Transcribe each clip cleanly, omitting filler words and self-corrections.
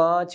5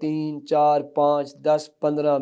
3 4 5 10 15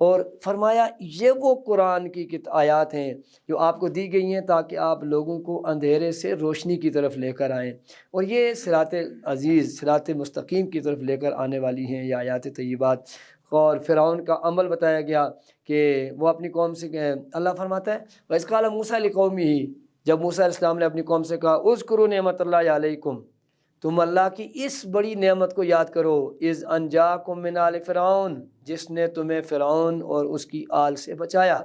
اور فرمایا یہ وہ قرآن کی آیات ہیں جو آپ کو دی گئی ہیں تاکہ آپ لوگوں کو اندھیرے سے روشنی کی طرف لے کر آئیں، اور یہ صراط عزیز، صراط مستقیم کی طرف لے کر آنے والی ہیں یہ آیات طیبات۔ اور فرعون کا عمل بتایا گیا کہ وہ اپنی قوم سے اللہ فرماتا ہے وَإِذْ قَالَ مُوسَىٰ لِقَوْمِهِ، جب موسیٰ علیہ السلام نے اپنی قوم سے کہا اذکروا نعمت اللہ علیکم، تم اللہ کی اس بڑی نعمت کو یاد کرو، اذ انجاکم من آل فرعون، جس نے تمہیں فرعون اور اس کی آل سے بچایا۔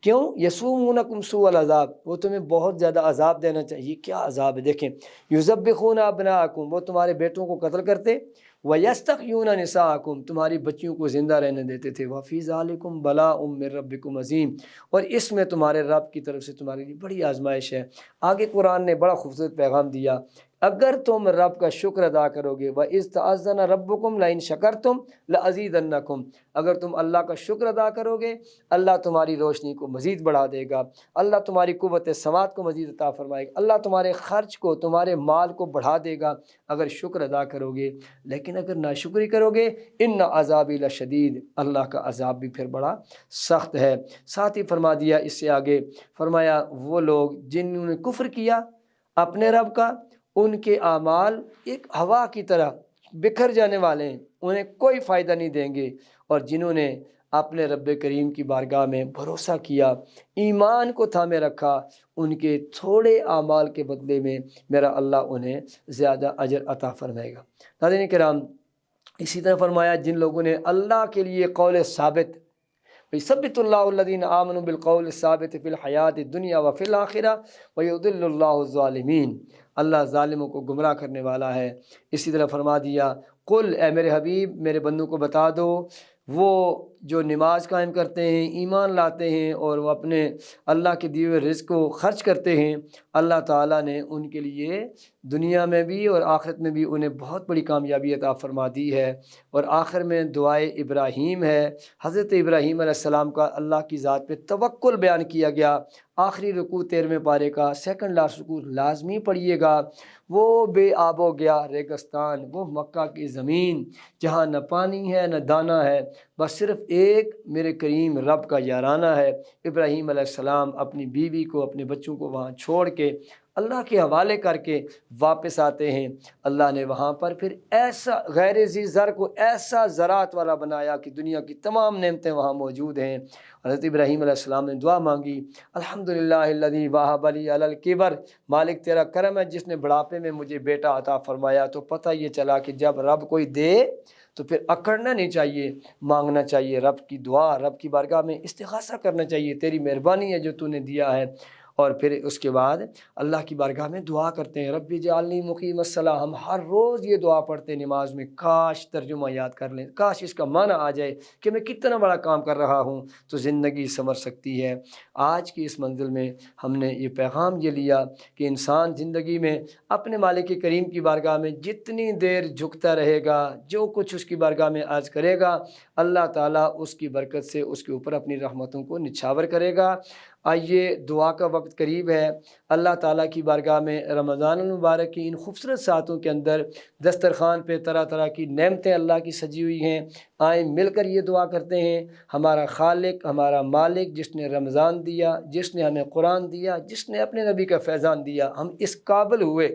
کیوں؟ یسومونکم سوء العذاب، وہ تمہیں بہت زیادہ عذاب دینا چاہیے۔ کیا عذاب ہے دیکھیں، یذبحون ابناءکم، وہ تمہارے بیٹوں کو قتل کرتے، ویستحیون نساءکم، تمہاری بچیوں کو زندہ رہنے دیتے تھے، وفی ذالکم بلاء من ربکم عظیم، اور اس میں تمہارے رب کی طرف سے تمہارے لیے بڑی آزمائش ہے۔ آگے قرآن نے بڑا خوبصورت پیغام دیا، اگر تم رب کا شکر ادا کرو گے، وَإِذْ تَعَذَّنَ رَبُّكُمْ لَئِن شَكَرْتُمْ لَأَزِيدَنَّكُمْ، اگر تم اللہ کا شکر ادا کرو گے اللہ تمہاری روشنی کو مزید بڑھا دے گا، اللہ تمہاری قوت سماعت کو مزید عطا فرمائے گا، اللہ تمہارے خرچ کو، تمہارے مال کو بڑھا دے گا اگر شکر ادا کرو گے۔ لیکن اگر ناشکری کرو گے ان عذابی لشدید، اللہ کا عذاب بھی پھر بڑا سخت ہے۔ ساتھ ہی فرما دیا اس سے آگے، فرمایا وہ لوگ جنہوں نے کفر کیا اپنے رب کا، ان کے اعمال ایک ہوا کی طرح بکھر جانے والے ہیں، انہیں کوئی فائدہ نہیں دیں گے، اور جنہوں نے اپنے رب کریم کی بارگاہ میں بھروسہ کیا، ایمان کو تھامے رکھا، ان کے تھوڑے اعمال کے بدلے میں میرا اللہ انہیں زیادہ اجر عطا فرمائے گا۔ ناظرین کرام، اسی طرح فرمایا جن لوگوں نے اللہ کے لیے قول ثابت، یثبت اللہ الذین آمنوا بالقول الثابت فی الحیات الدنیا وفی الآخرہ ویضل اللہ الظالمین، اللہ ظالموں کو گمراہ کرنے والا ہے۔ اسی طرح فرما دیا قل، اے میرے حبیب میرے بندوں کو بتا دو، وہ جو نماز قائم کرتے ہیں، ایمان لاتے ہیں، اور وہ اپنے اللہ کے دیے ہوئے رزق کو خرچ کرتے ہیں، اللہ تعالیٰ نے ان کے لیے دنیا میں بھی اور آخرت میں بھی انہیں بہت بڑی کامیابی عطا فرما دی ہے۔ اور آخر میں دعائے ابراہیم ہے، حضرت ابراہیم علیہ السلام کا اللہ کی ذات پہ توکل بیان کیا گیا۔ آخری رکوع 13ویں پارے کا سیکنڈ لاسٹ رکوع لازمی پڑھیے گا۔ وہ بے آب و گیا ریگستان، وہ مکہ کی زمین جہاں نہ پانی ہے نہ دانہ ہے، بس صرف ایک میرے کریم رب کا یارانہ ہے۔ ابراہیم علیہ السلام اپنی بیوی کو، اپنے بچوں کو وہاں چھوڑ کے اللہ کے حوالے کر کے واپس آتے ہیں۔ اللہ نے وہاں پر پھر ایسا غیر ذی زر کو ایسا زراعت والا بنایا کہ دنیا کی تمام نعمتیں وہاں موجود ہیں۔ حضرت ابراہیم علیہ السلام نے دعا مانگی، الحمدللہ الذی وہب لی علی الکبر، مالک تیرا کرم ہے جس نے بڑھاپے میں مجھے بیٹا عطا فرمایا۔ تو پتہ یہ چلا کہ جب رب کوئی دے تو پھر اکڑنا نہیں چاہیے، مانگنا چاہیے، رب کی دعا، رب کی بارگاہ میں استغاثہ کرنا چاہیے، تیری مہربانی ہے جو تو نے دیا ہے۔ اور پھر اس کے بعد اللہ کی بارگاہ میں دعا کرتے ہیں، رب اجعلنی مقیم الصلاۃ، ہم ہر روز یہ دعا پڑھتے ہیں نماز میں، کاش ترجمہ یاد کر لیں، کاش اس کا معنی آ جائے کہ میں کتنا بڑا کام کر رہا ہوں تو زندگی سنور سکتی ہے۔ آج کی اس منزل میں ہم نے یہ پیغام یہ لیا کہ انسان زندگی میں اپنے مالک کریم کی بارگاہ میں جتنی دیر جھکتا رہے گا، جو کچھ اس کی بارگاہ میں عرض کرے گا، اللہ تعالیٰ اس کی برکت سے اس کے اوپر اپنی رحمتوں کو نچھاور کرے گا۔ آئیے دعا کا وقت قریب ہے، اللہ تعالیٰ کی بارگاہ میں رمضان المبارک کی ان خوبصورت ساعتوں کے اندر دسترخوان پہ طرح طرح کی نعمتیں اللہ کی سجی ہوئی ہیں، آئیں مل کر یہ دعا کرتے ہیں، ہمارا خالق، ہمارا مالک جس نے رمضان دیا، جس نے ہمیں قرآن دیا، جس نے اپنے نبی کا فیضان دیا، ہم اس قابل ہوئے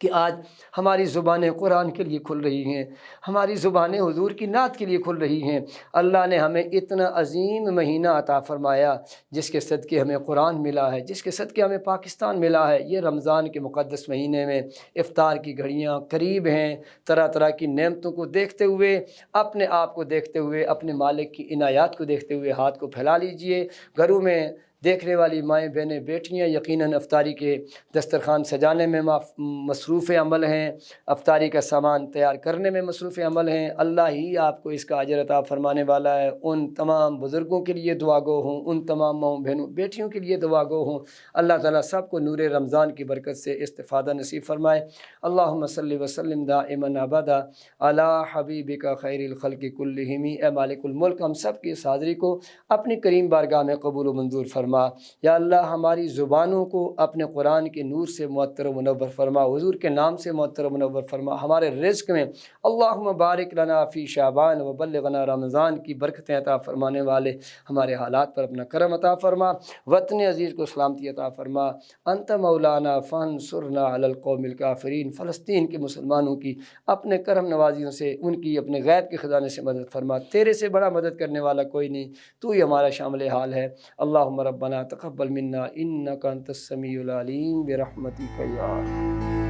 کہ آج ہماری زبانیں قرآن کے لیے کھل رہی ہیں، ہماری زبانیں حضور کی نعت کے لیے کھل رہی ہیں۔ اللہ نے ہمیں اتنا عظیم مہینہ عطا فرمایا جس کے صدقے ہمیں قرآن ملا ہے، جس کے صدقے ہمیں پاکستان ملا ہے۔ یہ رمضان کے مقدس مہینے میں افطار کی گھڑیاں قریب ہیں، طرح طرح کی نعمتوں کو دیکھتے ہوئے، اپنے آپ کو دیکھتے ہوئے، اپنے مالک کی عنایات کو دیکھتے ہوئے ہاتھ کو پھیلا لیجئے۔ گھروں میں دیکھنے والی مائیں بہنیں بیٹیاں یقیناً افطاری کے دسترخوان سجانے میں مصروف عمل ہیں، افطاری کا سامان تیار کرنے میں مصروف عمل ہیں۔ اللہ ہی آپ کو اس کا اجر عطا فرمانے والا ہے۔ ان تمام بزرگوں کے لیے دعا گو ہوں، ان تمام ماؤں بہنوں بیٹیوں کے لیے دعا گو ہوں۔ اللہ تعالیٰ سب کو نور رمضان کی برکت سے استفادہ نصیب فرمائے۔ اللہم صلی وسلم دائما ابدا علی حبیبک خیر الخلق کلہم۔ اے مالک الملک، ہم سب کی اس حاضری کو اپنی کریم بارگاہ میں قبول و منظور فرما۔ فرما۔ یا اللہ ہماری زبانوں کو اپنے قرآن کے نور سے معطر و منور فرما، حضور کے نام سے معطر و منور فرما۔ ہمارے رزق میں اللہم بارک لنا فی شعبان و بلغنا رمضان کی برکتیں عطا فرمانے والے ہمارے حالات پر اپنا کرم عطا فرما، وطن عزیز کو سلامتی عطا فرما۔ انت مولانا فانصرنا علی القوم الکافرین، فلسطین کے مسلمانوں کی اپنے کرم نوازیوں سے، ان کی اپنے غیب کے خزانے سے مدد فرما، تیرے سے بڑا مدد کرنے والا کوئی نہیں، تو ہی ہمارا شامل حال ہے۔ اللہم ربنا تقبل منا انک انت السمیع العلیم برحمتک یا